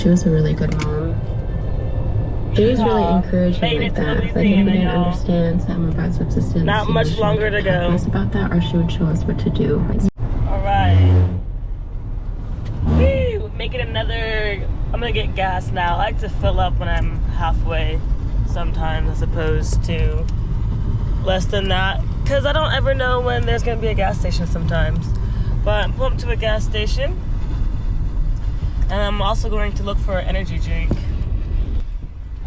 She was a really good mom. She was really encouraging like that, but nobody didn't understand Sam and Brad's subsistence. Not much longer to go. Talk to us about that, or she would show us what to do. All right. Woo! Making another. I'm gonna get gas now. I like to fill up when I'm halfway, sometimes, as opposed to less than that, because I don't ever know when there's gonna be a gas station sometimes. But I'm pulling up to a gas station, and I'm also going to look for an energy drink.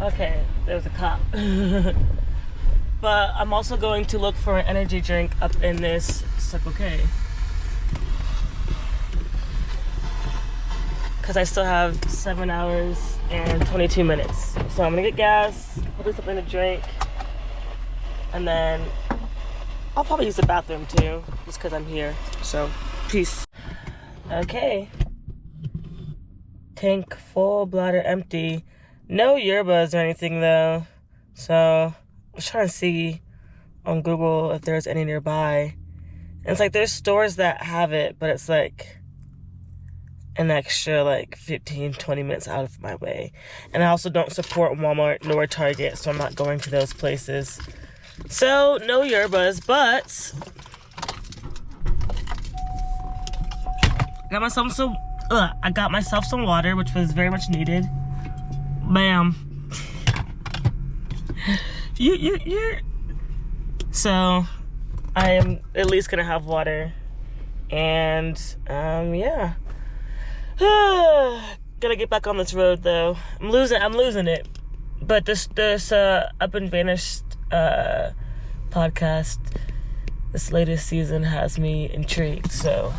Okay, there's a cop. But I'm also going to look for an energy drink up in this Circle K, because I still have 7 hours and 22 minutes. So I'm gonna get gas, probably something to drink, and then I'll probably use the bathroom too, just because I'm here. So, peace. Okay. Tank full, bladder empty. No yerbas or anything though. So, I'm trying to see on Google if there's any nearby. And it's like there's stores that have it, but it's like an extra like 15-20 minutes out of my way. And I also don't support Walmart nor Target, so I'm not going to those places. So no yerbas, but I got myself some water, which was very much needed. Bam. You So I am at least gonna have water. And yeah. Gotta get back on this road though. I'm losing it. But this Up and Vanished podcast, this latest season has me intrigued, so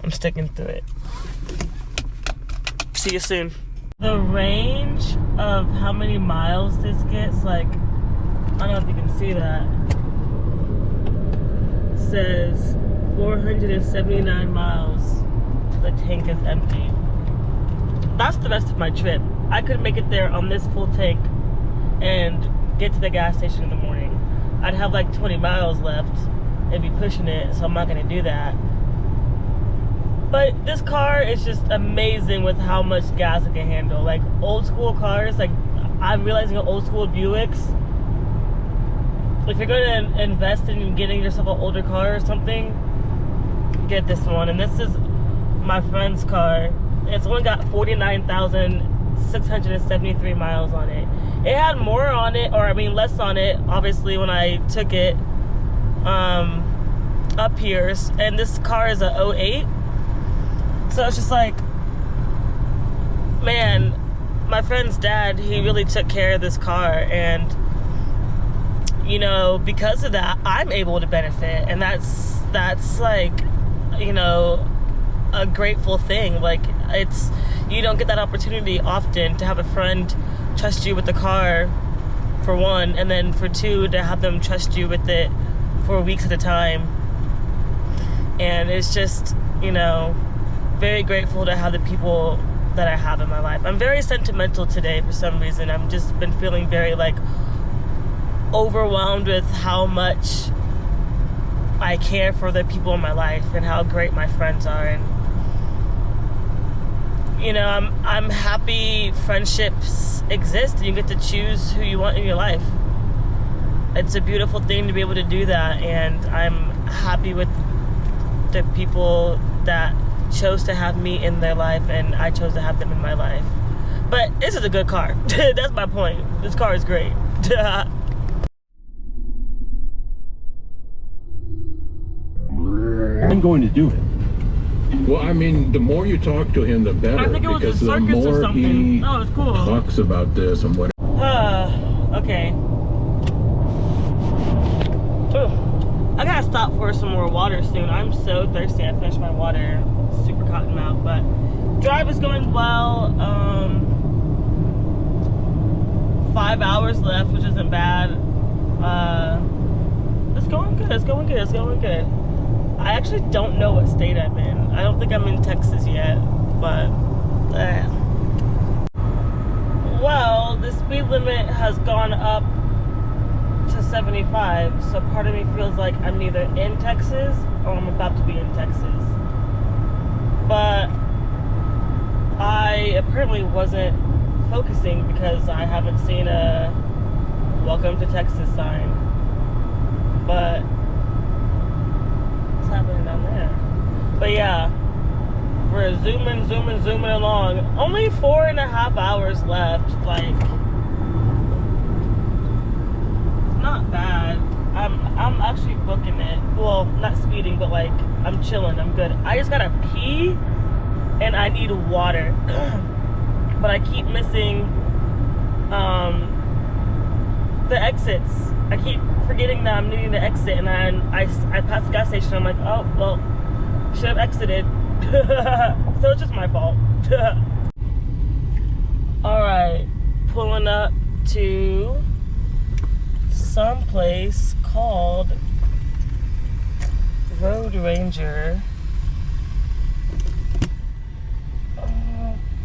I'm sticking through it. See you soon. The range of how many miles this gets, like, I don't know if you can see that, says 479 miles. The tank is empty. That's the rest of my trip. I could make it there on this full tank and get to the gas station in the morning. I'd have like 20 miles left and be pushing it, so I'm not gonna do that. But this car is just amazing with how much gas it can handle. Like old school cars, like I'm realizing old school Buicks, if you're gonna invest in getting yourself an older car or something, get this one. And this is my friend's car. It's only got 49,673 miles on it. It had more on it, or I mean less on it, obviously, when I took it up here. And this car is a 08. So it's just like, man, my friend's dad, he really took care of this car. And, you know, because of that, I'm able to benefit. And that's like, you know, a grateful thing. Like, it's, you don't get that opportunity often to have a friend trust you with the car, for one, and then for two, to have them trust you with it for weeks at a time. And it's just, you know, very grateful to have the people that I have in my life. I'm very sentimental today for some reason. I've just been feeling very like overwhelmed with how much I care for the people in my life and how great my friends are. And you know, I'm happy friendships exist and you get to choose who you want in your life. It's a beautiful thing to be able to do that, and I'm happy with the people that chose to have me in their life and I chose to have them in my life. But this is a good car. That's my point. This car is great. I'm going to do it. Well, I mean, the more you talk to him, the better. I think it was because a the circus or more something. he Oh, it's cool. talks about this and what. Okay. Ooh. I gotta stop for some more water soon. I'm so thirsty. I finished my water. Super cotton mouth, but drive is going well. 5 hours left, which isn't bad. It's going good. It's going good. It's going good. I actually don't know what state I'm in. I don't think I'm in Texas yet, but well, the speed limit has gone up to 75, so part of me feels like I'm either in Texas or I'm about to be in Texas. But I apparently wasn't focusing because I haven't seen a welcome to Texas sign. But what's happening down there? But yeah, we're zooming along. Only 4.5 hours left. Like, it's not bad. I'm actually booking it. Well, not speeding, but like I'm chilling. I'm good. I just gotta pee and I need water. But I keep missing the exits. I keep forgetting that I'm needing to exit, and then I pass the gas station. I'm like, oh well, should have exited. So it's just my fault. All right, pulling up to some place called Road Ranger.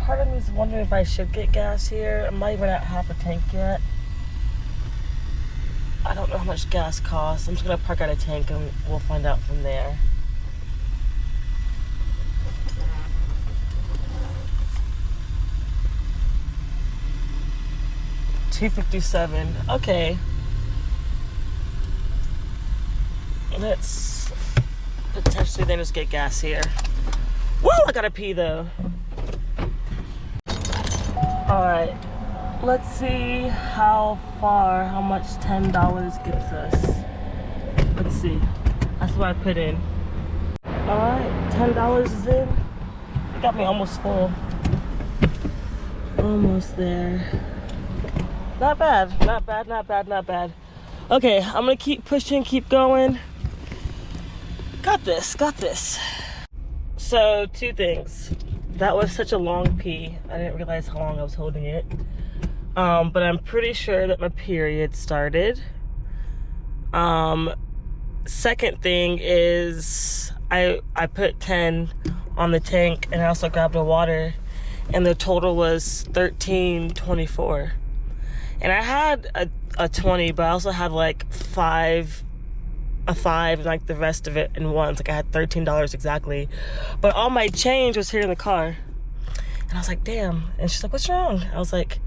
Part of me is wondering if I should get gas here. I'm not even at half a tank yet. I don't know how much gas costs. I'm just gonna park at a tank and we'll find out from there. $2.57. Okay. Let's potentially then just get gas here. Woo! I gotta pee though. Alright. Let's see how much $10 gets us. Let's see. That's what I put in. Alright, $10 is in. It got me almost full. Almost there. Not bad, not bad, not bad, not bad. Okay, I'm gonna keep pushing, keep going. Got this, got this. So, 2 things. That was such a long pee. I didn't realize how long I was holding it. But I'm pretty sure that my period started. Second thing is I put 10 on the tank, and I also grabbed a water, and the total was $13.24. And I had a 20, but I also had like a 5 and like the rest of it in ones. Like I had $13 exactly, but all my change was here in the car. And I was like, damn. And she's like, what's wrong? I was like,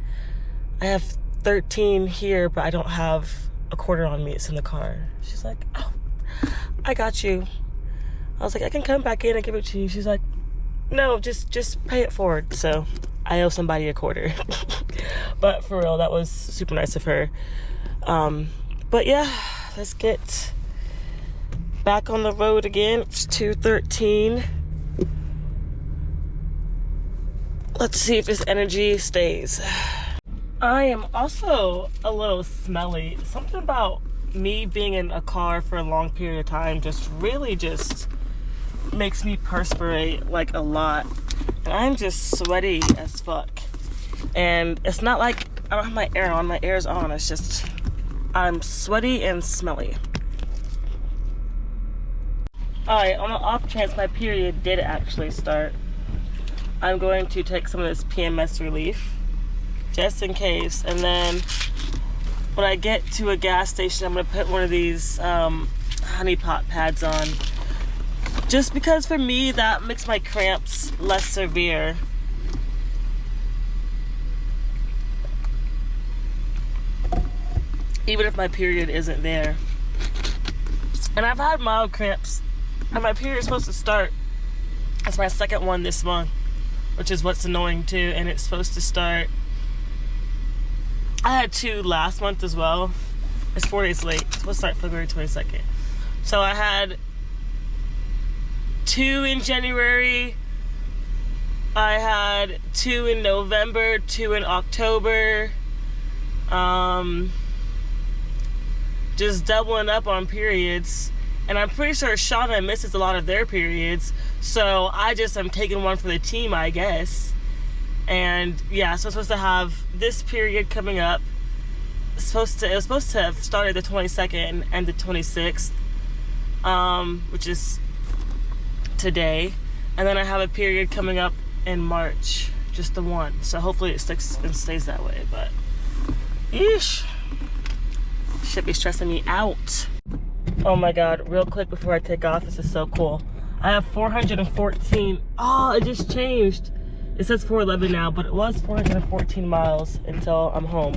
I have 13 here, but I don't have a quarter on me. It's in the car. She's like, oh, I got you. I was like, I can come back in and give it to you. She's like, no, just pay it forward. So I owe somebody a quarter. But for real, that was super nice of her. But yeah, let's get back on the road again. It's 2:13. Let's see if this energy stays. I am also a little smelly. Something about me being in a car for a long period of time just really just makes me perspirate like a lot. And I'm just sweaty as fuck. And it's not like I don't have my air on. My air's on. It's just I'm sweaty and smelly. Alright, on the off chance my period did actually start, I'm going to take some of this PMS relief just in case, and then when I get to a gas station I'm going to put one of these honey pot pads on, just because for me that makes my cramps less severe. Even if my period isn't there. And I've had mild cramps, and my period is supposed to start. It's my second one this month, which is what's annoying too, and it's supposed to start. I had 2 last month as well. It's 4 days late. It's supposed to start February 22nd. So I had 2 in January. I had 2 in November, 2 in October. Just doubling up on periods. And I'm pretty sure Shauna misses a lot of their periods. So I just am taking one for the team, I guess. And yeah, so I'm supposed to have this period coming up. It was supposed to have started the 22nd and the 26th, which is today. And then I have a period coming up in March, just the one. So hopefully it sticks and stays that way, but yeesh. Should be stressing me out. Oh my God, real quick before I take off, this is so cool. I have 414. Oh, it just changed. It says 411 now, but it was 414 miles until I'm home.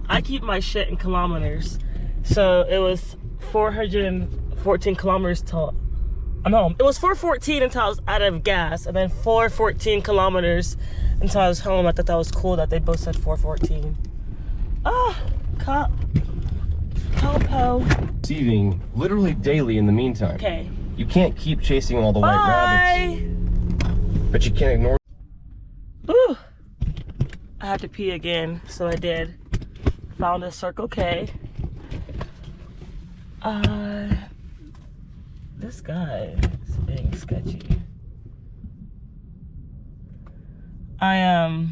I keep my shit in kilometers. So it was 414 kilometers till I'm home. It was 414 until I was out of gas, and then 414 kilometers until I was home. I thought that was cool that they both said 414. Popo. Receiving literally daily in the meantime. Okay. You can't keep chasing all the white rabbits, but you can't ignore. Ooh. I had to pee again, so I did. Found a Circle K. This guy is being sketchy. I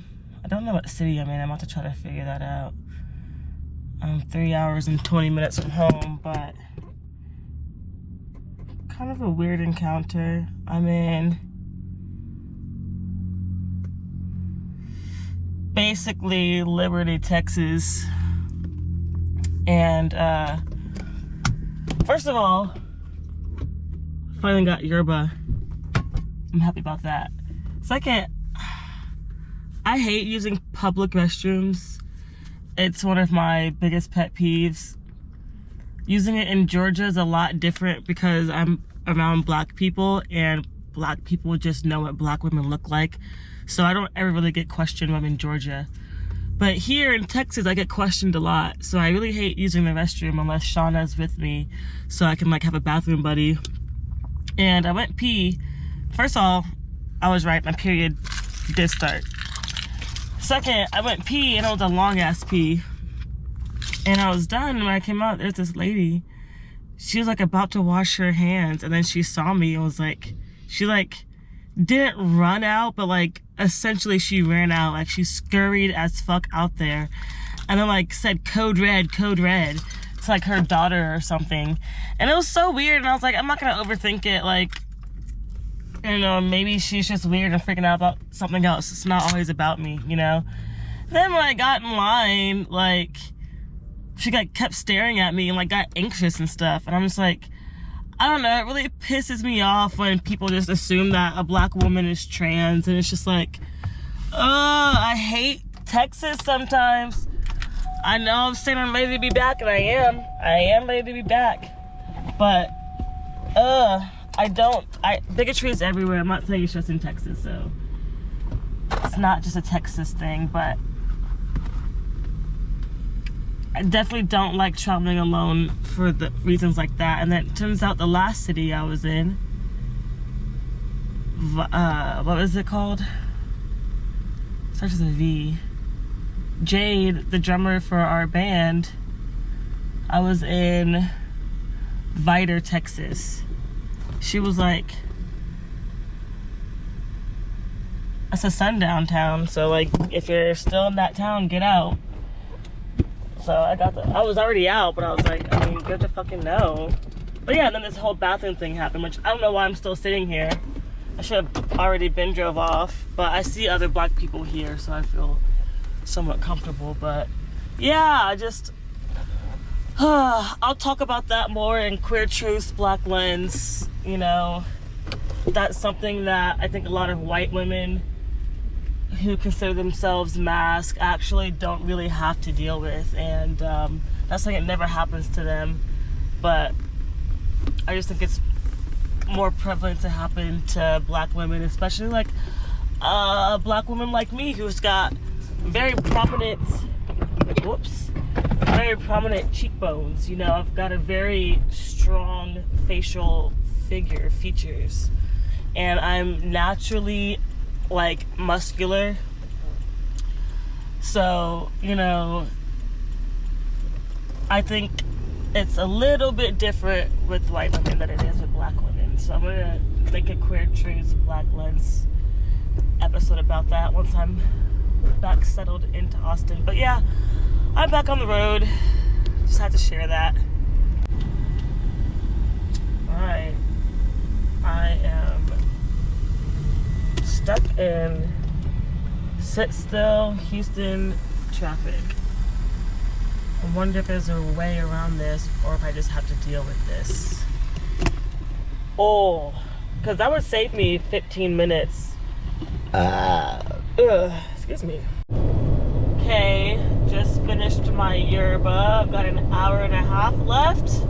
don't know what city I'm in. I'm about to try to figure that out. I'm 3 hours and 20 minutes from home, but kind of a weird encounter. I'm in basically Liberty, Texas. And first of all, finally got yerba. I'm happy about that. Second, I hate using public restrooms. It's one of my biggest pet peeves. Using it in Georgia is a lot different because I'm around black people, and black people just know what black women look like. So I don't ever really get questioned when I'm in Georgia. But here in Texas, I get questioned a lot. So I really hate using the restroom unless Shauna's with me, so I can like have a bathroom buddy. And I went pee. First of all, I was right, my period did start. Second, I went pee, and it was a long ass pee. And I was done, and when I came out, there's this lady. She was like about to wash her hands, and then she saw me and was like, she like didn't run out, but like essentially she ran out. Like she scurried as fuck out there, and then like said code red to like her daughter or something. And it was so weird, and I was like, I'm not gonna overthink it. Like, you know, maybe she's just weird and freaking out about something else. It's not always about me, you know. Then when I got in line, like she kept staring at me and like got anxious and stuff, and I'm just like, I don't know, it really pisses me off when people just assume that a black woman is trans, and it's just like, I hate Texas sometimes. I know I'm saying I'm ready to be back, and I am ready to be back, but bigotry is everywhere. I'm not saying it's just in Texas, so it's not just a Texas thing, but I definitely don't like traveling alone for the reasons like that. And then it turns out the last city I was in, what was it called? Starts with a V. Jade, the drummer for our band, I was in Vidor, Texas. She was like, it's a sundown town, so like if you're still in that town, get out. So I was already out, but I was like, I mean, good to fucking know. But yeah, and then this whole bathroom thing happened, which I don't know why I'm still sitting here. I should have already been drove off, but I see other black people here, so I feel somewhat comfortable. But yeah, I'll talk about that more in Queer Truths, Black Lens. You know, that's something that I think a lot of white women who consider themselves masked actually don't really have to deal with, and that's like it never happens to them. But I just think it's more prevalent to happen to black women, especially like a black woman like me who's got very prominent cheekbones. You know, I've got a very strong facial features, and I'm naturally like muscular, so you know, I think it's a little bit different with white women than it is with black women. So I'm gonna make a Queer Truths, Black Lens episode about that once I'm back settled into Austin. But yeah, I'm back on the road, just had to share that. Alright, I am stuck in sit still Houston traffic. I wonder if there's a way around this, or if I just have to deal with this. Oh, because that would save me 15 minutes. Excuse me. Okay, just finished my yerba. I've got an hour and a half left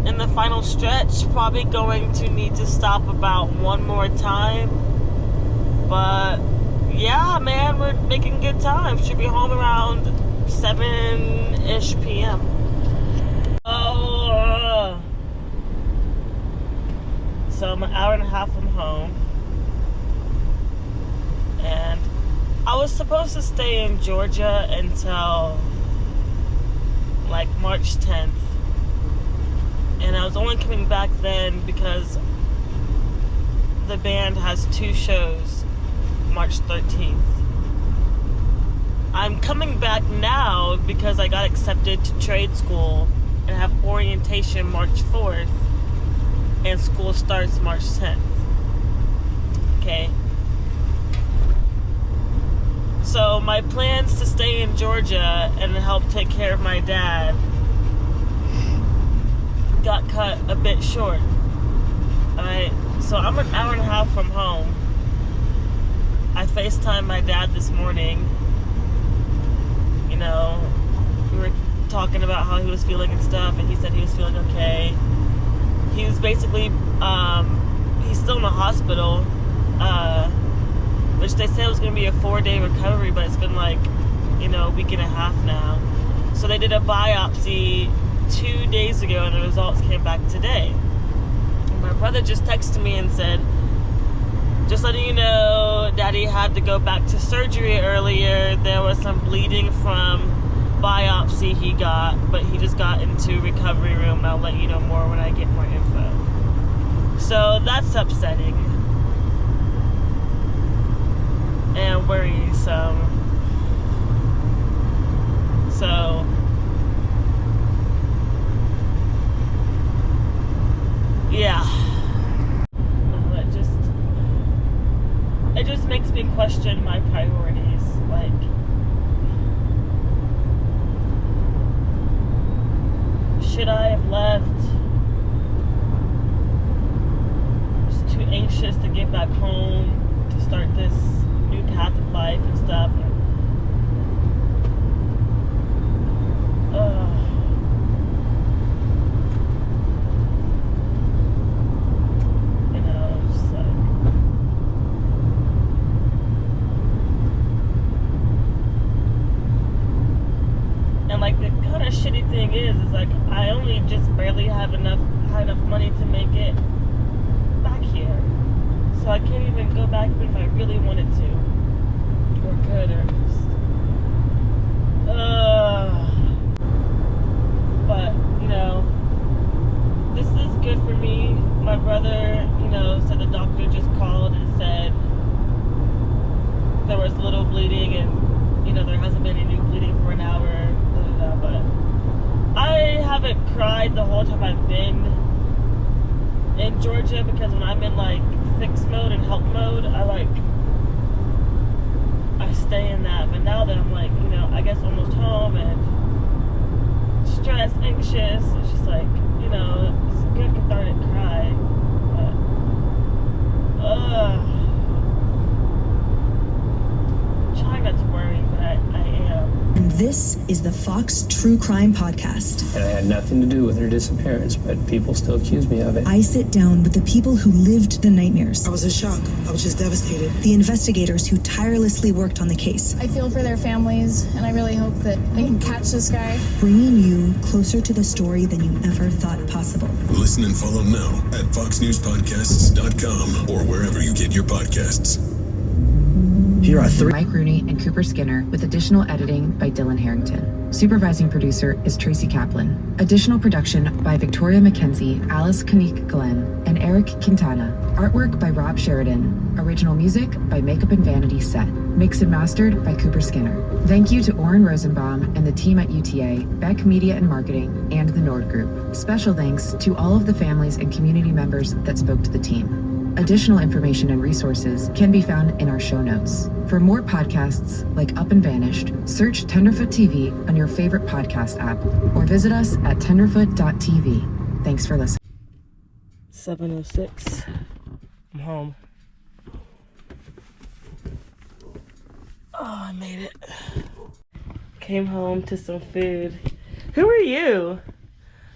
in the final stretch. Probably going to need to stop about one more time. But yeah, man, we're making good time. Should be home around 7-ish p.m. Oh, so I'm an hour and a half from home. And I was supposed to stay in Georgia until like March 10th. And I was only coming back then because the band has 2 shows March 13th. I'm coming back now because I got accepted to trade school and have orientation March 4th, and school starts March 10th. Okay. So my plans to stay in Georgia and help take care of my dad got cut a bit short. Alright, so I'm an hour and a half from home. I FaceTimed my dad this morning. You know, we were talking about how he was feeling and stuff, and he said he was feeling okay. He was basically, he's still in the hospital, which they said was going to be a 4-day recovery, but it's been like, you know, a week and a half now. So they did a biopsy 2 days ago, and the results came back today. And my brother just texted me and said, just letting you know, Daddy had to go back to surgery earlier. There was some bleeding from biopsy he got, but he just got into recovery room. I'll let you know more when I get more info. So that's upsetting and worrisome. So yeah, it just makes me question my priorities. Like, should I have left? I was too anxious to get back home to start this new path of life and stuff. Shitty thing is like I only just barely had enough money to make it back here, so I can't even go back if I really wanted to or could, or just but you know, this is good for me. My brother, you know, said the doctor just called and said there was little bleeding, and you know, there hasn't been any new bleeding for an hour. But I haven't cried the whole time I've been in Georgia, because when I'm in like fix mode and help mode, I stay in that. But now that I'm like, you know, I guess almost home and stressed, anxious, it's just like, you know, it's a good cathartic cry. But I'm trying not to worry, but I am. And this is the Fox True Crime Podcast. And I had nothing to do with her disappearance, but people still accuse me of it. I sit down with the people who lived the nightmares. I was in shock. I was just devastated. The investigators who tirelessly worked on the case. I feel for their families, and I really hope that they can catch this guy. Bringing you closer to the story than you ever thought possible. Listen and follow now at foxnewspodcasts.com or wherever you get your podcasts. Here are 3. Mike Rooney and Cooper Skinner, with additional editing by Dylan Harrington. Supervising producer is Tracy Kaplan. Additional production by Victoria McKenzie, Alice Kanique Glenn, and Eric Quintana. Artwork by Rob Sheridan. Original music by Makeup and Vanity Set. Mixed and mastered by Cooper Skinner. Thank you to Oren Rosenbaum and the team at UTA, Beck Media and Marketing, and the Nord Group. Special thanks to all of the families and community members that spoke to the team. Additional information and resources can be found in our show notes. For more podcasts like Up and Vanished, search Tenderfoot TV on your favorite podcast app or visit us at tenderfoot.tv. Thanks for listening. 7:06. I'm home. Oh, I made it. Came home to some food. Who are you?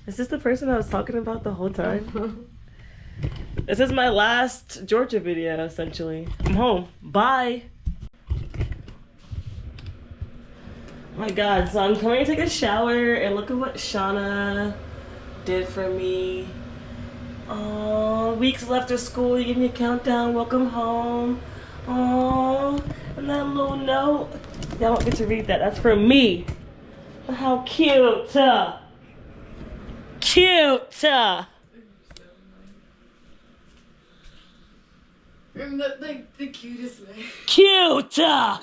Is this the person I was talking about the whole time? This is my last Georgia video, essentially. I'm home. Bye. Oh my God, so I'm coming to take a shower and look at what Shauna did for me. Oh, weeks left of school, you give me a countdown, welcome home. Oh, and that little note. Y'all don't get to read that, that's for me. How cute. Cute. The cutest way. Cute. Yeah.